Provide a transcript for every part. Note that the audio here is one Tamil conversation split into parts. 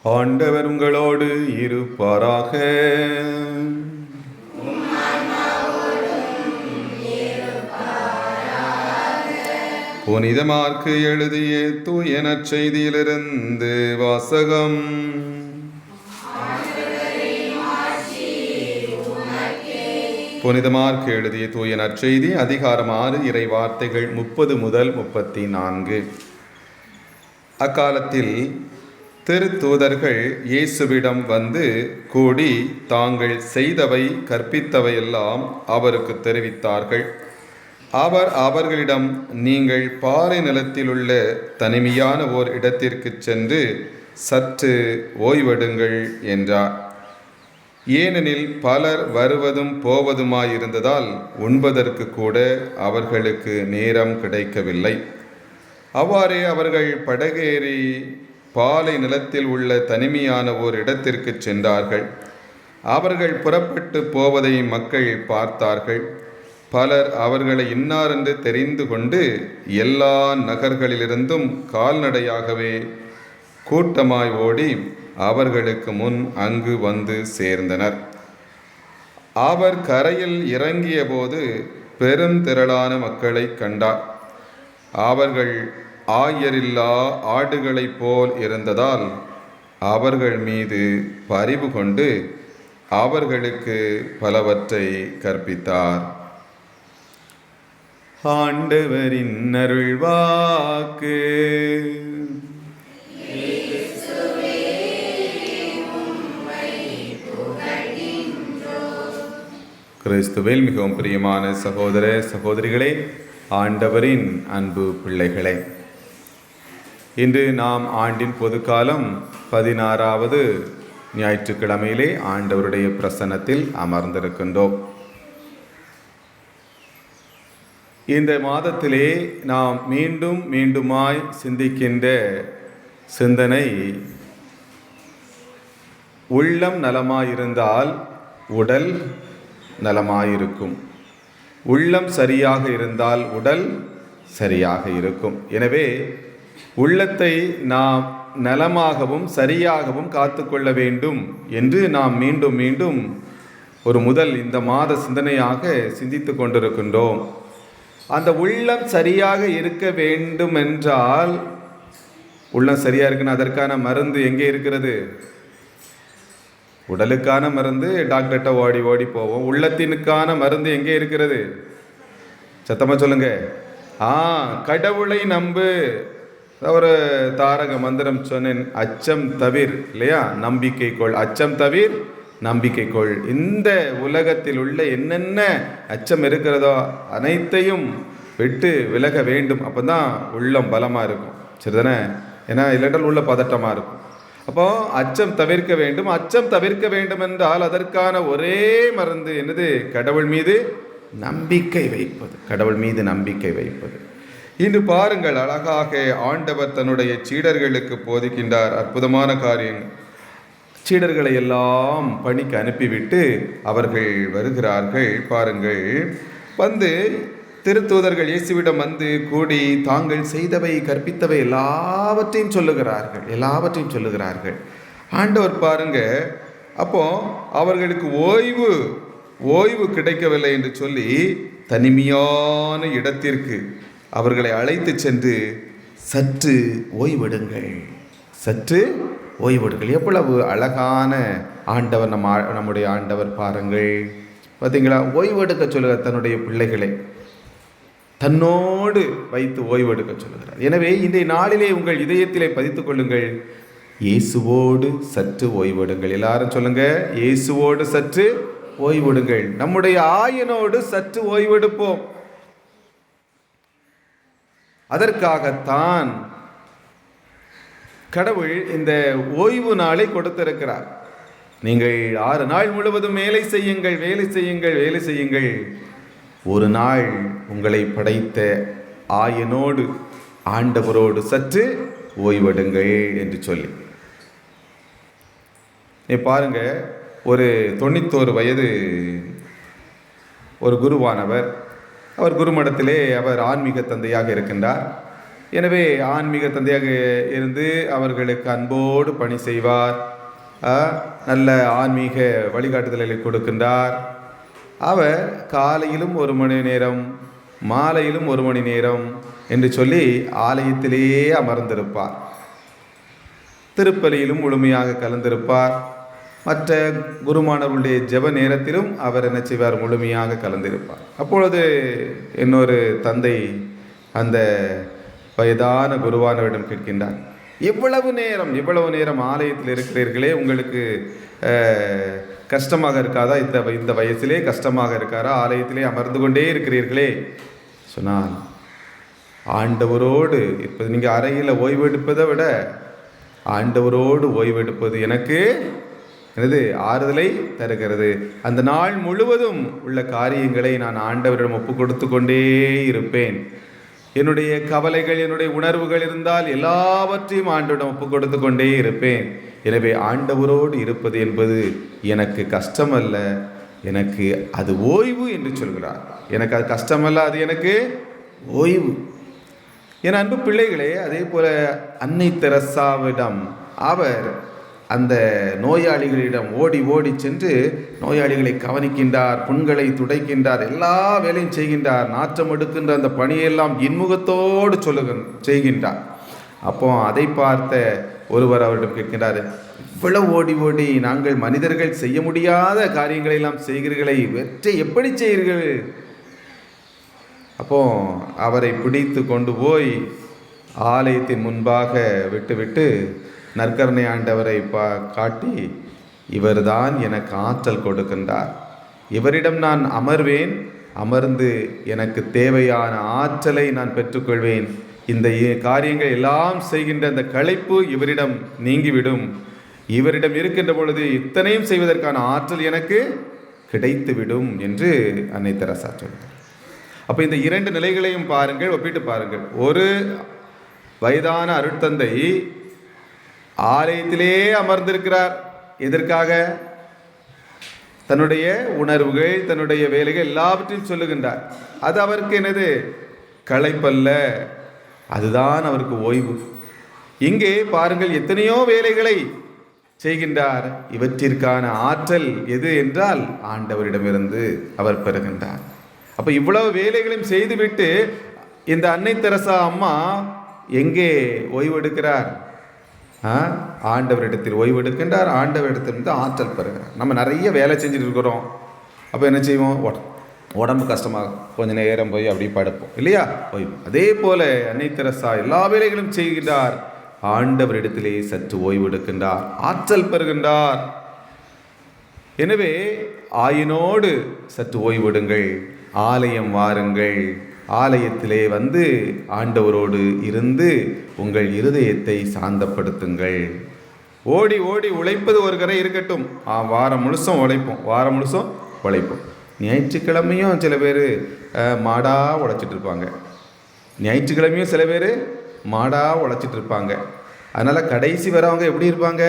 ஆண்டவர் உங்களோடு இருப்பாராக. புனித மாற்கு எழுதிய தூய நற்செய்தியிலிருந்து வாசகம். புனித மாற்கு எழுதிய தூய நற்செய்தி அதிகாரம் 6 இறை வார்த்தைகள் 30 முதல் 34. அக்காலத்தில் திருத்தூதர்கள் இயேசுவிடம் வந்து கூடி தாங்கள் செய்தவை கற்பித்தவையெல்லாம் அவருக்கு தெரிவித்தார்கள். அவர் அவர்களிடம், நீங்கள் பாறை நிலத்திலுள்ள தனிமையான ஓர் இடத்திற்கு சென்று சற்று ஓய்வெடுங்கள் என்றார். ஏனெனில் பலர் வருவதும் போவதுமாயிருந்ததால் உண்பதற்கு கூட அவர்களுக்கு நேரம் கிடைக்கவில்லை. அவ்வாறே அவர்கள் படகேறி பாலை நிலத்தில் உள்ள தனிமையான ஓர் இடத்திற்கு சென்றார்கள். அவர்கள் புறப்பட்டு போவதை மக்கள் பார்த்தார்கள். பலர் அவர்களை இன்னாரென்று தெரிந்து கொண்டு எல்லா நகர்களிலிருந்தும் கால்நடையாகவே கூட்டமாய் ஓடி அவர்களுக்கு முன் அங்கு வந்து சேர்ந்தனர். அவர் கரையில் இறங்கிய போது பெருந்திரளான மக்களை கண்டார். அவர்கள் ஆயரில்லா ஆடுகளைப் போல் இருந்ததால் அவர்கள் மீது பரிவு கொண்டு அவர்களுக்கு பலவற்றை கற்பித்தார். ஆண்டவரின் அருள்வாக்கு. கிறிஸ்துவில் மிகவும் பிரியமான சகோதர சகோதரிகளே, ஆண்டவரின் அன்பு பிள்ளைகளே, இன்று நாம் ஆண்டின் பொதுக்காலம் 16வது ஞாயிற்றுக்கிழமையிலே ஆண்டவருடைய பிரசன்னத்தில் அமர்ந்திருக்கின்றோம். இந்த மாதத்திலே நாம் மீண்டும் மீண்டுமாய் சிந்திக்கின்ற சிந்தனை, உள்ளம் நலமாயிருந்தால் உடல் நலமாயிருக்கும், உள்ளம் சரியாக இருந்தால் உடல் சரியாக இருக்கும். எனவே உள்ளத்தை நாம் நலமாகவும் சரியாகவும் காத்துக்கொள்ள வேண்டும் என்று நாம் மீண்டும் மீண்டும் முதல் இந்த மாத சிந்தனையாக சிந்தித்து கொண்டிருக்கின்றோம். அந்த உள்ளம் சரியாக இருக்க வேண்டும் என்றால், உள்ளம் சரியாக இருக்குன்னு அதற்கான மருந்து எங்கே இருக்கிறது? உடலுக்கான மருந்து டாக்டர்கிட்ட ஓடி ஓடி போவோம். உள்ளத்தினுக்கான மருந்து எங்கே இருக்கிறது? சத்தமாக சொல்லுங்க. கடவுளை நம்பு. ஒரு தாரக மந்திரம் சொன்னேன், அச்சம் தவிர், இல்லையா? நம்பிக்கை கொள், அச்சம் தவிர் நம்பிக்கை கொள். இந்த உலகத்தில் உள்ள என்னென்ன அச்சம் இருக்கிறதோ அனைத்தையும் விட்டு விலக வேண்டும். அப்போ தான் உள்ளம் பலமாக இருக்கும். சரிதானே? ஏன்னா இல்லைன்றால் உள்ள பதட்டமாக இருக்கும். அப்போ அச்சம் தவிர்க்க வேண்டும். அச்சம் தவிர்க்க வேண்டும் என்றால் அதற்கான ஒரே மருந்து என்னது? கடவுள் மீது நம்பிக்கை வைப்பது. கடவுள் மீது நம்பிக்கை வைப்பது. இன்று பாருங்கள், அழகாக ஆண்டவர் தன்னுடைய சீடர்களுக்கு போதிக்கின்றார் அற்புதமான காரியம். சீடர்களை எல்லாம் பணிக்கு அனுப்பிவிட்டு அவர்கள் வருகிறார்கள். பாருங்கள், வந்து திருத்தூதர்கள் இயேசுவிடம் வந்து கூடி தாங்கள் செய்தவை கற்பித்தவை எல்லாவற்றையும் சொல்லுகிறார்கள். ஆண்டவர் பாருங்க, அப்போ அவர்களுக்கு ஓய்வு கிடைக்கவில்லை என்று சொல்லி தனிமையான இடத்திற்கு அவர்களை அழைத்து சென்று சற்று ஓய்வெடுங்கள். எவ்வளவு அழகான ஆண்டவர்! நம்முடைய ஆண்டவர் பாருங்கள், பார்த்தீங்களா? ஓய்வெடுக்க சொல்லுகிறார் தன்னுடைய பிள்ளைகளை, தன்னோடு வைத்து ஓய்வெடுக்க சொல்லுகிறார். எனவே இன்றைய நாளிலே உங்கள் இதயத்திலே பதித்துக் கொள்ளுங்கள், இயேசுவோடு சற்று ஓய்வெடுங்கள். எல்லாரும் சொல்லுங்க, இயேசுவோடு சற்று ஓய்வெடுங்கள். நம்முடைய ஆயனோடு சற்று ஓய்வெடுப்போம். அதற்காகத்தான் கடவுள் இந்த ஓய்வு நாளை கொடுத்திருக்கிறார். நீங்கள் 6 நாள் முழுவதும் வேலை செய்யுங்கள். ஒரு நாள் உங்களை படைத்த ஆயனோடு, ஆண்டவரோடு சற்று ஓய்வெடுங்கள் என்று சொல்லி. பாருங்க, ஒரு 91 வயது ஒரு குருவானவர், அவர் குருமடத்திலே அவர் ஆன்மீக தந்தையாக இருக்கின்றார். எனவே ஆன்மீக தந்தையாக இருந்து அவர்களுக்கு அன்போடு பணி செய்வார். நல்ல ஆன்மீக வழிகாட்டுதல்களை கொடுக்கின்றார். அவர் காலையிலும் 1 மணி நேரம், மாலையிலும் 1 மணி நேரம் என்று சொல்லி ஆலயத்திலேயே அமர்ந்திருப்பார். திருப்பலியிலும் முழுமையாக கலந்திருப்பார். மற்ற குருமானவர்களுடைய ஜெப நேரத்திலும் அவர் என்ன செய்வார்? முழுமையாக கலந்திருப்பார். அப்பொழுது இன்னொரு தந்தை அந்த வயதான குருவானவரிடம் கேட்கின்றார், இவ்வளவு நேரம் ஆலயத்தில் இருக்கிறீர்களே, உங்களுக்கு கஷ்டமாக இருக்காதா? இந்த வயசிலே கஷ்டமாக இருக்காரா? ஆலயத்திலே அமர்ந்து கொண்டே இருக்கிறீர்களே. சொன்னால், ஆண்டவரோடு இப்போது நீங்கள் அறையில் ஓய்வெடுப்பதை விட ஆண்டவரோடு ஓய்வெடுப்பது எனக்கு ஆறுதலை தருகிறது. அந்த நாள் முழுவதும் உள்ள காரியங்களை நான் ஆண்டவரிடம் ஒப்பு கொடுத்து கொண்டே இருப்பேன். என்னுடைய கவலைகள், என்னுடைய உணர்வுகள் இருந்தால் எல்லாவற்றையும் ஆண்டவரிடம் ஒப்பு கொடுத்து கொண்டே இருப்பேன். எனவே ஆண்டவரோடு இருப்பது என்பது எனக்கு கஷ்டமல்ல, எனக்கு அது ஓய்வு என்று சொல்கிறார். எனக்கு அது கஷ்டமல்ல, அது எனக்கு ஓய்வு. என் அன்பு பிள்ளைகளே, அதே போல அன்னை தெரசாவிடம் அவர் அந்த நோயாளிகளிடம் ஓடி ஓடி சென்று நோயாளிகளை கவனிக்கின்றார், புண்களை துடைக்கின்றார், எல்லா வேலையும் செய்கின்றார். நாற்றம் எடுக்கின்ற அந்த பணியெல்லாம் இன்முகத்தோடு செய்கின்றார். அப்போ அதை பார்த்த ஒருவர் அவரிடம் கேட்கின்றார், இவ்வளவு ஓடி ஓடி நாங்கள் மனிதர்கள் செய்ய முடியாத காரியங்களை எல்லாம் செய்கிறீர்களே, வெற்றி எப்படி செய்கிறீர்கள்? அப்போ அவரை பிடித்து கொண்டு போய் ஆலயத்தின் முன்பாக விட்டுவிட்டு நற்கருணை ஆண்டவரை காட்டி, இவர்தான் எனக்கு ஆற்றல் கொடுக்கின்றார், இவரிடம் நான் அமர்வேன், அமர்ந்து எனக்கு தேவையான ஆற்றலை நான் பெற்றுக்கொள்வேன். இந்த காரியங்கள் எல்லாம் செய்கின்ற அந்த களைப்பு இவரிடம் நீங்கிவிடும். இவரிடம் இருக்கின்ற பொழுது இத்தனையும் செய்வதற்கான ஆற்றல் எனக்கு கிடைத்துவிடும் என்று அன்னை தெரசா சொல்கிறார். அப்போ இந்த 2 நிலைகளையும் பாருங்கள், ஒப்பிட்டு பாருங்கள். ஒரு வயதான அருட்தந்தை ஆலயத்திலே அமர்ந்திருக்கிறார். எதற்காக? தன்னுடைய உணர்வுகள், தன்னுடைய வேலைகள் எல்லாவற்றையும் சொல்லுகின்றார். அது அவருக்கு என்னது? களைப்பல்ல, அதுதான் அவருக்கு ஓய்வு. இங்கே பாருங்கள், எத்தனையோ வேலைகளை செய்கின்றார். இவற்றிற்கான ஆற்றல் எது என்றால் ஆண்டவரிடமிருந்து அவர் பெறுகின்றார். அப்போ இவ்வளவு வேலைகளையும் செய்துவிட்டு இந்த அன்னை தெரசா அம்மா எங்கே ஓய்வெடுக்கிறார்? ஆண்டவரிடத்தில் ஓய்வெடுக்கின்றார். ஆண்டவரிடத்திலிருந்து ஆற்றல் பெறுகிறார். நம்ம நிறைய வேலை செஞ்சுட்டு இருக்கிறோம். அப்போ என்ன செய்வோம்? உடம்பு கஷ்டமாகும், கொஞ்சம் நேரம் போய் அப்படி படுப்போம் இல்லையா? ஓய்வு. அதே போல அன்னை தெரசா எல்லா வேலைகளும் செய்கின்றார். ஆண்டவரிடத்திலே சற்று ஓய்வெடுக்கின்றார், ஆற்றல் பெறுகின்றார். எனவே ஆயினோடு சற்று ஓய்வெடுங்கள், ஆலயம் வாருங்கள், ஆலயத்திலே வந்து ஆண்டவரோடு இருந்து உங்கள் இருதயத்தை சாந்தப்படுத்துங்கள். ஓடி ஓடி உழைப்பது ஒரு கரை இருக்கட்டும், வாரம் முழுசும் உழைப்போம். ஞாயிற்றுக்கிழமையும் சில பேர் மாடாக உழைச்சிட்டு இருப்பாங்க. ஞாயிற்றுக்கிழமையும் சில பேர் மாடாக உழைச்சிட்டு இருப்பாங்க. அதனால் கடைசி வரவங்க எப்படி இருப்பாங்க?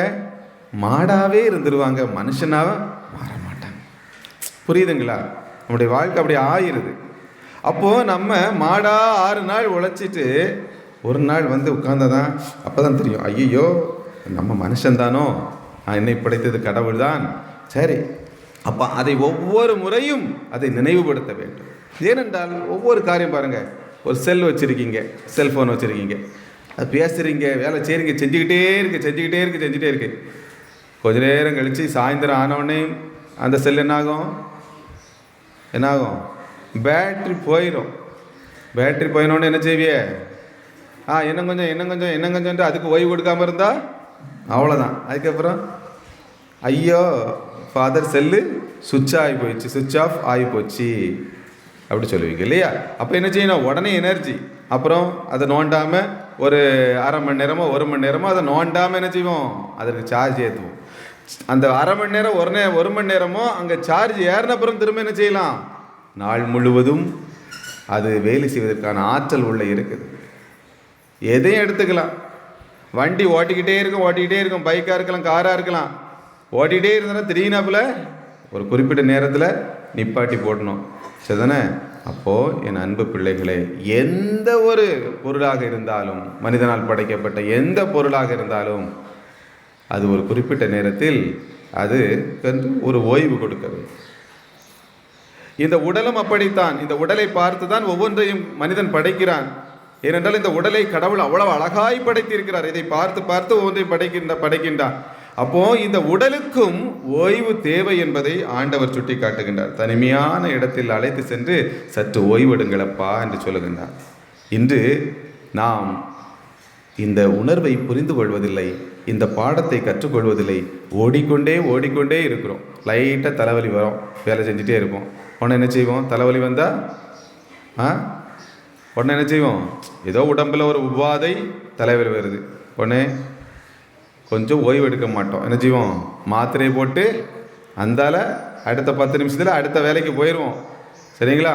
மாடாவே இருந்துருவாங்க, மனுஷனாக மாற மாட்டாங்க. புரியுதுங்களா? நம்முடைய வாழ்க்கை அப்படி ஆயிடுது. அப்போது நம்ம மாடா 6 நாள் உழைச்சிட்டு ஒரு நாள் வந்து உட்கார்ந்ததான் அப்போ தான் தெரியும், ஐயோ நம்ம மனுஷன்தானோ, என்னை படைத்தது கடவுள் தான். சரி, அப்போ அதை ஒவ்வொரு முறையும் அதை நினைவுபடுத்த வேண்டும். ஏனென்றால் ஒவ்வொரு காரியம் பாருங்கள், ஒரு செல்ஃபோன் வச்சுருக்கீங்க, அது பேசுகிறீங்க, வேலை செய்கிறீங்க, செஞ்சுக்கிட்டே இருக்கு. கொஞ்ச நேரம் கழித்து சாயந்தரம் ஆனவுடனே அந்த செல் என்னாகும்? பேட்ரி போயினோடனே என்ன செய்விய? இன்னும் கொஞ்சம் அதுக்கு ஓய்வு கொடுக்காமல் இருந்தால் அவ்வளோதான். அதுக்கப்புறம் ஐயோ ஃபாதர் செல்லு சுவிட்ச் ஆஃப் ஆகி போச்சு அப்படி சொல்லுவீங்க இல்லையா? அப்போ என்ன செய்யணும்? உடனே எனர்ஜி. அப்புறம் அதை நோண்டாமல் ஒரு அரை மணி நேரமோ 1 மணி நேரமோ அதை நோண்டாமல் என்ன செய்வோம்? அதற்கு சார்ஜ் ஏற்றுவோம். அந்த அரை மணி நேரம் 1 மணி நேரமோ அங்கே சார்ஜ் ஏறின அப்புறம் திரும்ப என்ன செய்யலாம்? நாள் முழுவதும் அது வேலை செய்வதற்கான ஆற்றல் உள்ள இருக்குது. எதையும் எடுத்துக்கலாம். வண்டி ஓட்டிக்கிட்டே இருக்கும், பைக்காக இருக்கலாம், காராக இருக்கலாம். ஓட்டிகிட்டே இருந்தால் திடீர்னாப்புல ஒரு குறிப்பிட்ட நேரத்தில் நிப்பாட்டி போடணும். சரிதானே? அப்போ என் அன்பு பிள்ளைகளே, எந்த ஒரு பொருளாக இருந்தாலும், மனிதனால் படைக்கப்பட்ட எந்த பொருளாக இருந்தாலும், அது ஒரு குறிப்பிட்ட நேரத்தில் அது ஒரு ஓய்வு கொடுக்கிறது. இந்த உடலும் அப்படித்தான். இந்த உடலை பார்த்து தான் ஒவ்வொன்றையும் மனிதன் படைக்கிறான். ஏனென்றால் இந்த உடலை கடவுள் அவ்வளவு அழகாய் படைத்திருக்கிறார். இதை பார்த்து பார்த்து ஒவ்வொன்றையும் படைக்கின்றான். அப்போ இந்த உடலுக்கும் ஓய்வு தேவை என்பதை ஆண்டவர் சுட்டி காட்டுகின்றார். தனிமையான இடத்தில் அழைத்து சென்று சற்று ஓய்வெடுங்களப்பா என்று சொல்லுகின்றார். இன்று நாம் இந்த உணர்வை புரிந்து கொள்வதில்லை, இந்த பாடத்தை கற்றுக்கொள்வதில்லை. ஓடிக்கொண்டே இருக்கிறோம். லைட்டாக தலைவலி வரும், வேலை செஞ்சுட்டே இருப்போம். உடனே என்ன செய்வோம்? தலைவலி வந்தால் உடனே என்ன செய்வோம்? ஏதோ உடம்பில் ஒரு உபாதை, தலைவலி வருது, உடனே கொஞ்சம் ஓய்வு எடுக்க மாட்டோம். என்ன செய்வோம்? மாத்திரையை போட்டு அந்தால அடுத்த 10 நிமிஷத்தில் அடுத்த வேலைக்கு போயிடுவோம். சரிங்களா?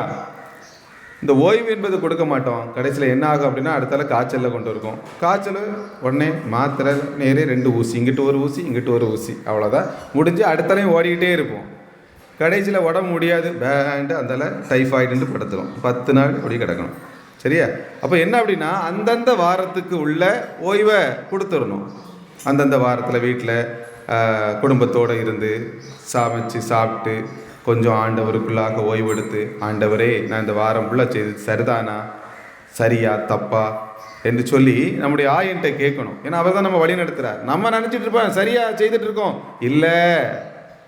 இந்த ஓய்வு என்பது கொடுக்க மாட்டோம். கடைசியில் என்ன ஆகும் அப்படின்னா, அடுத்தால காய்ச்சலில் கொண்டு இருக்கும். காய்ச்சல் உடனே மாத்திரை, நேரே 2 ஊசி, இங்கிட்டு ஒரு ஊசி, இங்கிட்டு ஒரு ஊசி, அவ்வளோதான் முடிஞ்சு அடுத்தாலையும் ஓடிக்கிட்டே இருப்போம். கடைசியில் உடம்பு முடியாது, பேண்டு அந்தால டைஃபாய்டுன்னு படுத்துடும். 10 நாள் அப்படி கிடக்கணும். சரியா? அப்போ என்ன அப்படின்னா, அந்தந்த வாரத்துக்கு உள்ள ஓய்வை கொடுத்துடணும். அந்தந்த வாரத்தில் வீட்டில் குடும்பத்தோடு இருந்து சமைச்சு சாப்பிட்டு கொஞ்சம் ஆண்டவருக்குள்ளாக ஓய்வெடுத்து, ஆண்டவரே நான் இந்த வாரம் ஃபுல்லாக செய்து சரிதானா, சரியா தப்பா என்று சொல்லி நம்முடைய ஆயன்ட்ட கேட்கணும். ஏன்னா அவர் தான் நம்ம வழி நடத்துகிறார். நம்ம நினச்சிட்டு இருப்போம் சரியா செய்துட்டு இருக்கோம். இல்லை,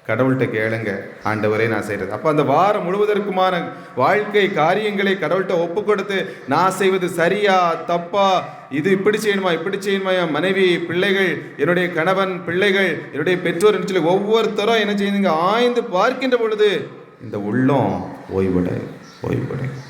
கடவுள்கிட்ட கேளுங்க, ஆண்டவரே நான் செய்கிறது. அப்போ அந்த வாரம் முழுவதற்குமான வாழ்க்கை காரியங்களை கடவுள்கிட்ட ஒப்பு கொடுத்து, நான் செய்வது சரியா தப்பா, இது இப்படி செய்யணுமா இப்படி செய்யணுமா, என் மனைவி, பிள்ளைகள், என்னுடைய கணவன், பிள்ளைகள், என்னுடைய பெற்றோர் என்று சொல்லி ஒவ்வொருத்தரும் என்ன செய்யுங்க ஆய்ந்து பார்க்கின்ற பொழுது இந்த உள்ளம் ஓய்வுட,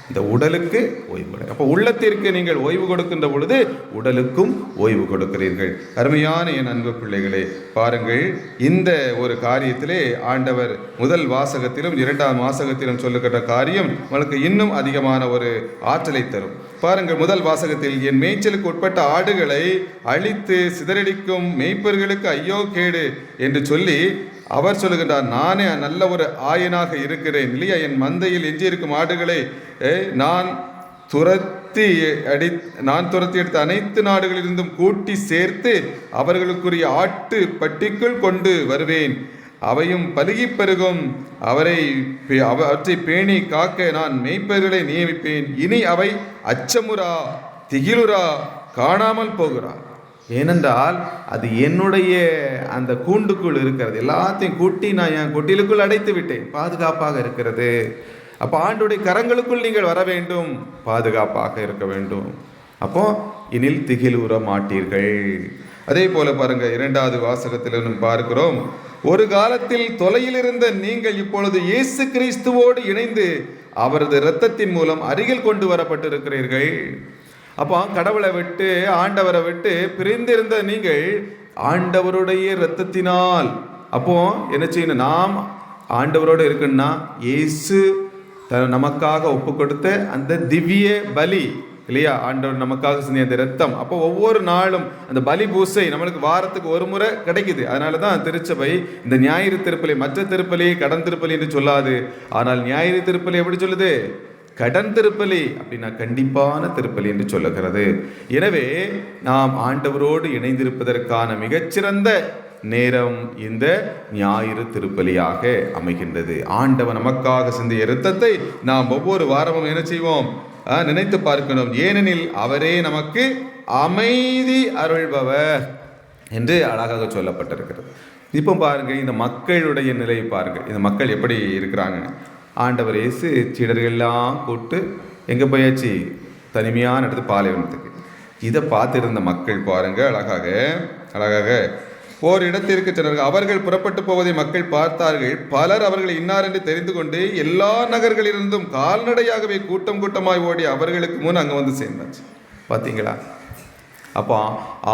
இந்த உடலுக்கு ஓய்வுட. அப்போ உள்ளத்திற்கு நீங்கள் ஓய்வு கொடுக்கின்ற பொழுது உடலுக்கும் ஓய்வு கொடுக்கிறீர்கள். அருமையான என் அன்பு பிள்ளைகளே, பாருங்கள், இந்த ஒரு காரியத்திலே ஆண்டவர் முதல் வாசகத்திலும் 2ஆம் வாசகத்திலும் சொல்லுகின்ற காரியம் உங்களுக்கு இன்னும் அதிகமான ஒரு ஆற்றலை தரும். பாருங்கள், முதல் வாசகத்தில் என் மேய்ச்சலுக்கு உட்பட்ட ஆடுகளை அழித்து சிதறடிக்கும் மேய்ப்பர்களுக்கு ஐயோ கேடு என்று சொல்லி அவர் சொல்லுகின்றார், நானே நல்ல ஒரு ஆயனாக இருக்கிறேன் இல்லையா? என் மந்தையில் எஞ்சியிருக்கும் ஆடுகளை நான் துரத்தி எடுத்த அனைத்து நாடுகளிலிருந்தும் கூட்டி சேர்த்து அவர்களுக்குரிய ஆட்டு பட்டிக்குள் கொண்டு வருவேன். அவையும் பலுகி பெருகும். அவற்றை பேணி காக்க நான் மேய்ப்பர்களை நியமிப்பேன். இனி அவை அச்சமுறா, திகிலுரா, காணாமல் போகிறா. ஏனென்றால் அது என்னுடைய அந்த கூண்டுக்குள் இருக்கிறது. எல்லாத்தையும் கூட்டி நான் என் கொட்டிலுக்குள் அடைத்து விட்டேன், பாதுகாப்பாக இருக்கிறது. அப்போ ஆண்டுடைய கரங்களுக்குள் நீங்கள் வர வேண்டும், பாதுகாப்பாக இருக்க வேண்டும். அப்போ இனில் திகிலுற மாட்டீர்கள். அதே போல பாருங்க, 2வது வாசகத்தில் பார்க்கிறோம், ஒரு காலத்தில் தொலையில் இருந்த நீங்கள் இப்பொழுது இயேசு கிறிஸ்துவோடு இணைந்து அவரது இரத்தத்தின் மூலம் அருகில் கொண்டு வரப்பட்டிருக்கிறீர்கள். அப்போ கடவுளை விட்டு, ஆண்டவரை விட்டு பிரிந்திருந்த நீங்கள் ஆண்டவருடைய இரத்தத்தினால், அப்போ என்ன செய்யணும்? நாம் ஆண்டவரோடு இருக்குன்னா இயேசு நமக்காக ஒப்பு கொடுத்த அந்த திவ்ய பலி இல்லையா, ஆண்டவர் நமக்காக செஞ்ச அந்த இரத்தம். அப்போ ஒவ்வொரு நாளும் அந்த பலி பூசை நம்மளுக்கு வாரத்துக்கு ஒரு முறை கிடைக்குது. அதனால தான் திருச்சபை இந்த ஞாயிறு திருப்பலி, மற்ற திருப்பலி கடன் திருப்பலி என்று சொல்லாது. ஆனால் ஞாயிறு திருப்பலி எப்படி சொல்லுது? கடன் திருப்பலி, அப்படின்னா கண்டிப்பான திருப்பலி என்று சொல்லுகிறது. எனவே நாம் ஆண்டவரோடு இணைந்திருப்பதற்கான மிகச்சிறந்த நேரம் இந்த ஞாயிறு திருப்பலியாக அமைகின்றது. ஆண்டவர் நமக்காக சிந்திய இரத்தத்தை நாம் ஒவ்வொரு வாரமும் என்ன செய்வோம்? நினைத்து பார்க்கணும். ஏனெனில் அவரே நமக்கு அமைதி அருள்பவர் என்று அழகாக சொல்லப்பட்டிருக்கிறது. இப்போ பாருங்க, இந்த மக்களுடைய நிலையை பாருங்க. இந்த மக்கள் எப்படி இருக்கிறாங்க? ஆண்டவர் இயேசு சீடர்கள்லாம் கூப்பிட்டு எங்கே போயாச்சு? தனிமையான இடத்து பாலைவனத்துக்கு. இதை பார்த்திருந்த மக்கள் பாருங்க, அழகாக ஓர் இடத்திற்கு சென்றார்கள். அவர்கள் புறப்பட்டு போவதை மக்கள் பார்த்தார்கள். பலர் அவர்களை இன்னார் என்று தெரிந்து கொண்டு எல்லா நகர்களிலிருந்தும் கால்நடையாகவே கூட்டம் கூட்டமாய் ஓடி அவர்களுக்கு முன் அங்கே வந்து சேர்ந்தாச்சு. பார்த்தீங்களா? அப்போ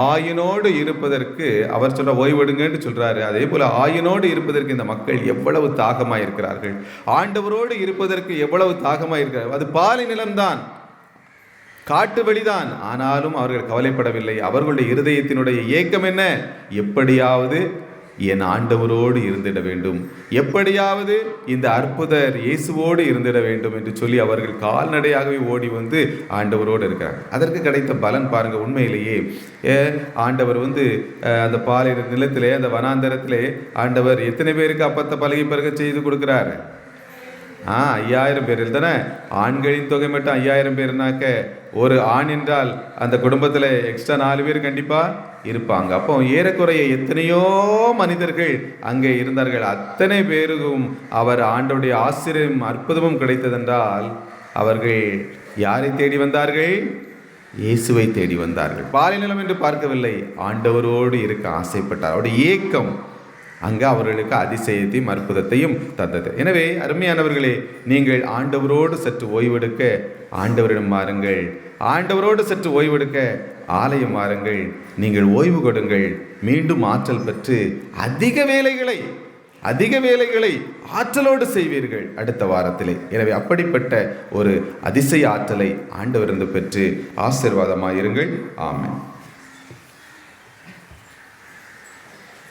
ஆயனோடு இருப்பதற்கு அவர் சொல்ற ஓய்வெடுங்கன்னு சொல்றாரு. அதே போல ஆயனோடு இருப்பதற்கு இந்த மக்கள் எவ்வளவு தாகமாய் இருக்கிறார்கள், ஆண்டவரோடு இருப்பதற்கு எவ்வளவு தாகமாய் இருக்கிறார்கள். அது பாலை நிலம்தான், காட்டு வழிதான். ஆனாலும் அவர்கள் கவலைப்படவில்லை. அவர்களுடைய இருதயத்தினுடைய ஏக்கம் என்ன? எப்படியாவது என் ஆண்டவரோடு இருந்திட வேண்டும், எப்படியாவது இந்த அற்புதர் இயேசுவோடு இருந்திட வேண்டும் என்று சொல்லி அவர்கள் கால்நடையாகவே ஓடி வந்து ஆண்டவரோடு இருக்கிறாங்க. அதற்கு கிடைத்த பலன் பாருங்க. உண்மையிலேயே ஆண்டவர் வந்து அந்த பாலை நிலத்திலே, அந்த வனாந்தரத்திலே ஆண்டவர் எத்தனை பேருக்கு அப்பத்தை பலகை பிறகு செய்து கொடுக்கிறாரு? 5000 பேரில் தானே. ஆண்களின் தொகை மட்டும் 5000 பேர்னாக்க ஒரு ஆண் என்றால் அந்த குடும்பத்தில் எக்ஸ்ட்ரா 4 பேர் கண்டிப்பாக இருப்பாங்க. அப்போ ஏறக்குறைய எத்தனையோ மனிதர்கள் அங்கே இருந்தார்கள். அத்தனை பேருக்கும் அவர் ஆண்டவருடைய ஆசிரியம் அற்புதமும் கிடைத்ததென்றால் அவர்கள் யாரை தேடி வந்தார்கள்? இயேசுவை தேடி வந்தார்கள். பாலைநிலம் என்று பார்க்கவில்லை, ஆண்டவரோடு இருக்க ஆசைப்பட்டார். அவருடைய ஏக்கம் அங்கே அவர்களுக்கு அதிசயத்தையும் அற்புதத்தையும் தந்தது. எனவே அருமையானவர்களே, நீங்கள் ஆண்டவரோடு சற்று ஓய்வெடுக்க ஆண்டவரிடம் மாறுங்கள். ஆண்டவரோடு சற்று ஓய்வெடுக்க ஆலயம் மாறுங்கள். நீங்கள் ஓய்வு கொடுங்கள், மீண்டும் ஆற்றல் பெற்று அதிக வேலைகளை ஆற்றலோடு செய்வீர்கள் அடுத்த வாரத்திலே. எனவே அப்படிப்பட்ட ஒரு அதிசய ஆற்றலை ஆண்டவரிடம் பெற்று ஆசீர்வாதமாயிருங்கள். ஆமென்.